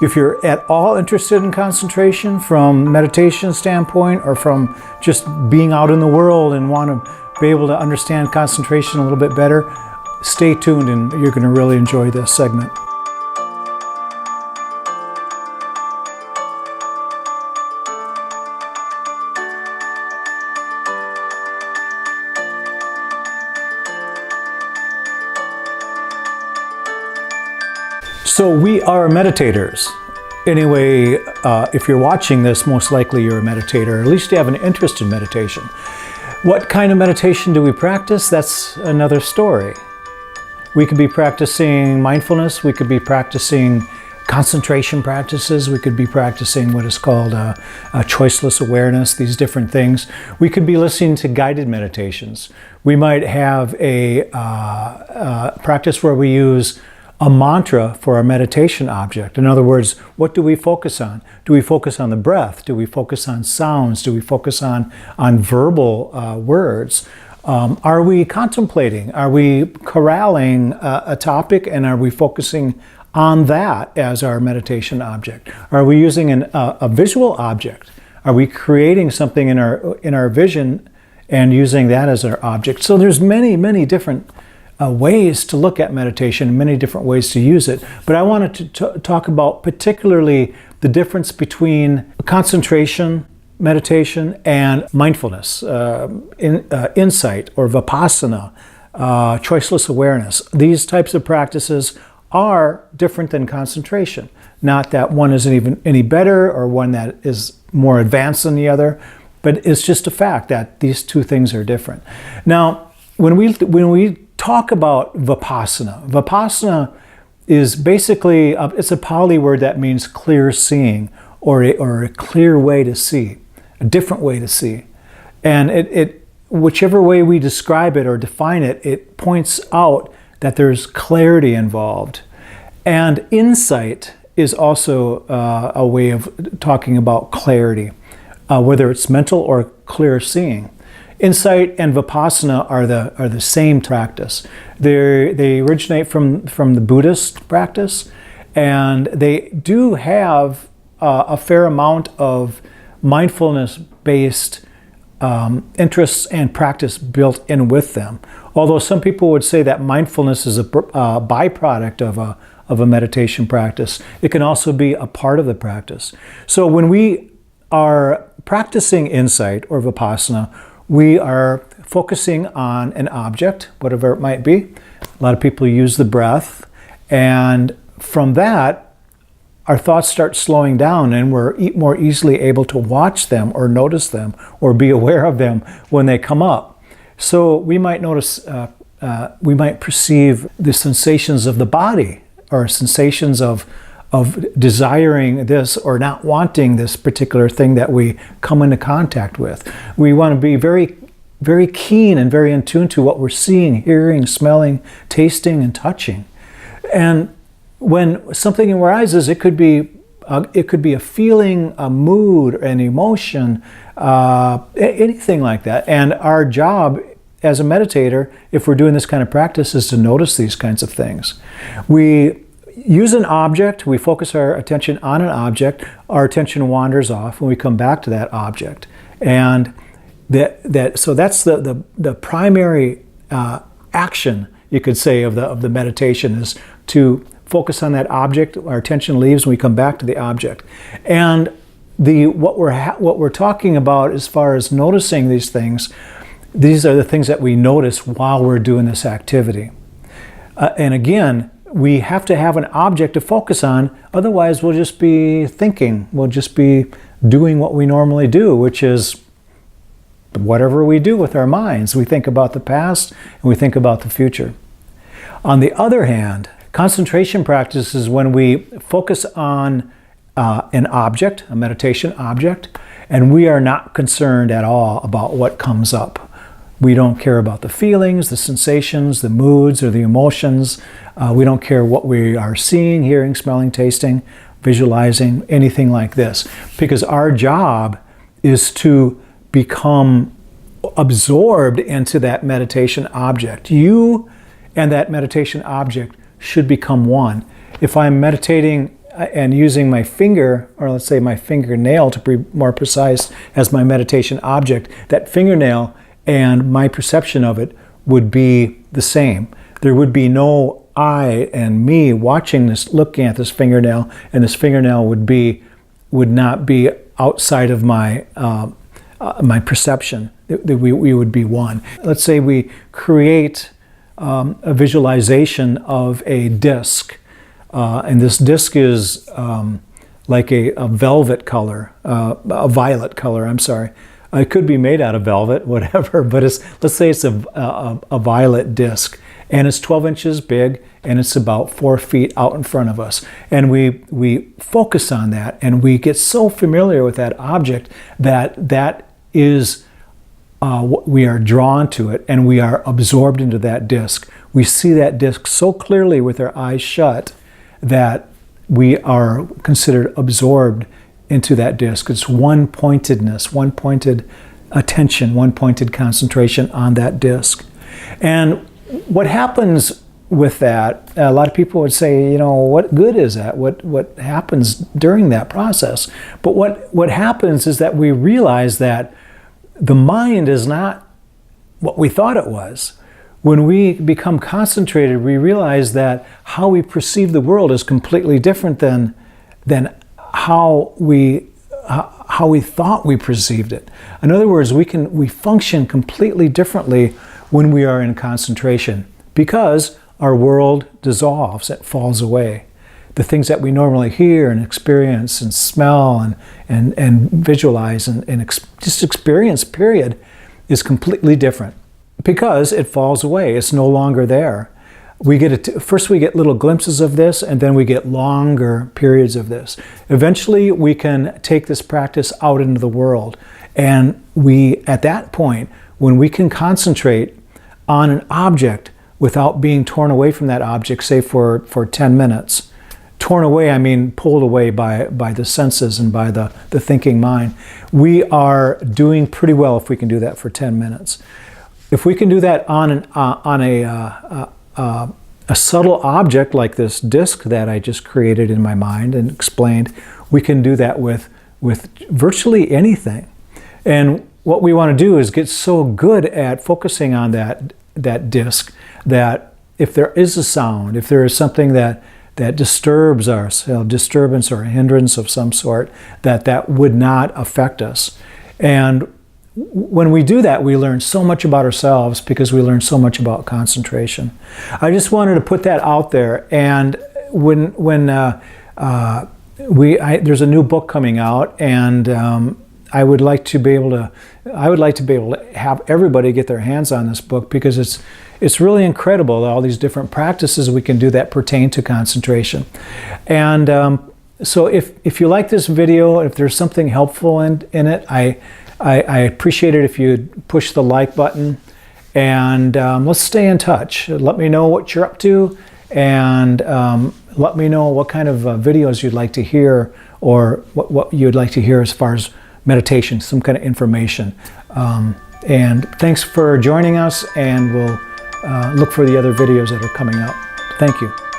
If you're at all interested in concentration from meditation standpoint or from just being out in the world and want to be able to understand concentration a little bit better, stay tuned and you're going to really enjoy this segment. So we are meditators. Anyway, if you're watching this, most likely you're a meditator, or at least you have an interest in meditation. What kind of meditation do we practice? That's another story. We could be practicing mindfulness, we could be practicing concentration practices, we could be practicing what is called a choiceless awareness, these different things. We could be listening to guided meditations. We might have a practice where we use a mantra for our meditation object. In other words, what do we focus on? Do we focus on the breath? Do we focus on sounds? Do we focus on verbal words? Are we contemplating? Are we corralling a topic and are we focusing on that as our meditation object? Are we using a visual object? Are we creating something in our vision and using that as our object? So there's many different ways to look at meditation, many different ways to use it. But I wanted to talk about particularly the difference between concentration meditation and mindfulness, insight or vipassana, choiceless awareness. These types of practices are different than concentration. Not that one isn't even any better or one that is more advanced than the other, but it's just a fact that these two things are different. Now, when we talk about vipassana is basically, it's a Pali word that means clear seeing or a clear way to see, a different way to see. And it whichever way we describe it or define it, it points out that there's clarity involved. And insight is also a way of talking about clarity, whether it's mental or clear seeing. Insight and vipassana are the same practice. They originate from the Buddhist practice, and they do have a fair amount of mindfulness-based interests and practice built in with them. Although some people would say that mindfulness is a byproduct of a meditation practice, it can also be a part of the practice. So when we are practicing insight or vipassana, we are focusing on an object, whatever it might be. A lot of people use the breath, and from that, our thoughts start slowing down and we're more easily able to watch them or notice them or be aware of them when they come up. So we might notice, we might perceive the sensations of the body or sensations of desiring this or not wanting this particular thing that we come into contact with. We want to be very, very keen and very in tune to what we're seeing, hearing, smelling, tasting, and touching. And when something arises, it could be a feeling, a mood, an emotion, anything like that. And our job as a meditator, if we're doing this kind of practice, is to notice these kinds of things. We use an object, we focus our attention on an object, our attention wanders off, and we come back to that object. And so that's the primary action, you could say, of the meditation, is to focus on that object. Our attention leaves and we come back to the object. And what we're talking about as far as noticing these things, these are the things that we notice while we're doing this activity. And again, we have to have an object to focus on, otherwise we'll just be thinking, we'll just be doing what we normally do, which is whatever we do with our minds. We think about the past and we think about the future. On the other hand, concentration practice is when we focus on an object, a meditation object, and we are not concerned at all about what comes up. We don't care about the feelings, the sensations, the moods, or the emotions. We don't care what we are seeing, hearing, smelling, tasting, visualizing, anything like this. Because our job is to become absorbed into that meditation object. You and that meditation object should become one. If I'm meditating and using my finger, or let's say my fingernail to be more precise, as my meditation object, that fingernail and my perception of it would be the same. There would be no I and me watching this, looking at this fingernail, and this fingernail would not be outside of my my perception. We would be one. Let's say we create a visualization of a disc, and this disc is like a velvet color, a violet color, I'm sorry. It could be made out of velvet, whatever, but let's say it's a violet disc, and it's 12 inches big, and it's about 4 feet out in front of us. And we focus on that, and we get so familiar with that object that is, we are drawn to it, and we are absorbed into that disc. We see that disc so clearly with our eyes shut that we are considered absorbed into that disc. It's one-pointedness, one-pointed attention, one-pointed concentration on that disc. And what happens with that, a lot of people would say, what good is that? What happens during that process? But what happens is that we realize that the mind is not what we thought it was. When we become concentrated, we realize that how we perceive the world is completely different than how we thought we perceived it. In other words, we function completely differently when we are in concentration, because our world dissolves, it falls away. The things that we normally hear and experience and smell and visualize and just experience, period, is completely different because it falls away. It's no longer there. First we get little glimpses of this, and then we get longer periods of this. Eventually we can take this practice out into the world, and at that point, when we can concentrate on an object without being torn away from that object, say for 10 minutes. Torn away, I mean pulled away by the senses and by the thinking mind. We are doing pretty well if we can do that for 10 minutes. If we can do that on a subtle object like this disc that I just created in my mind and explained, we can do that with virtually anything. And what we want to do is get so good at focusing on that disc that if there is a sound, if there is something that disturbs us, disturbance or a hindrance of some sort, that would not affect us. And when we do that, we learn so much about ourselves because we learn so much about concentration. I just wanted to put that out there. And there's a new book coming out, and I would like to be able to have everybody get their hands on this book, because it's really incredible, all these different practices we can do that pertain to concentration. And so if you like this video, if there's something helpful in it, I appreciate it if you'd push the like button, and let's stay in touch. Let me know what you're up to, and let me know what kind of videos you'd like to hear, or what you'd like to hear as far as meditation, some kind of information. And thanks for joining us, and we'll look for the other videos that are coming up. Thank you.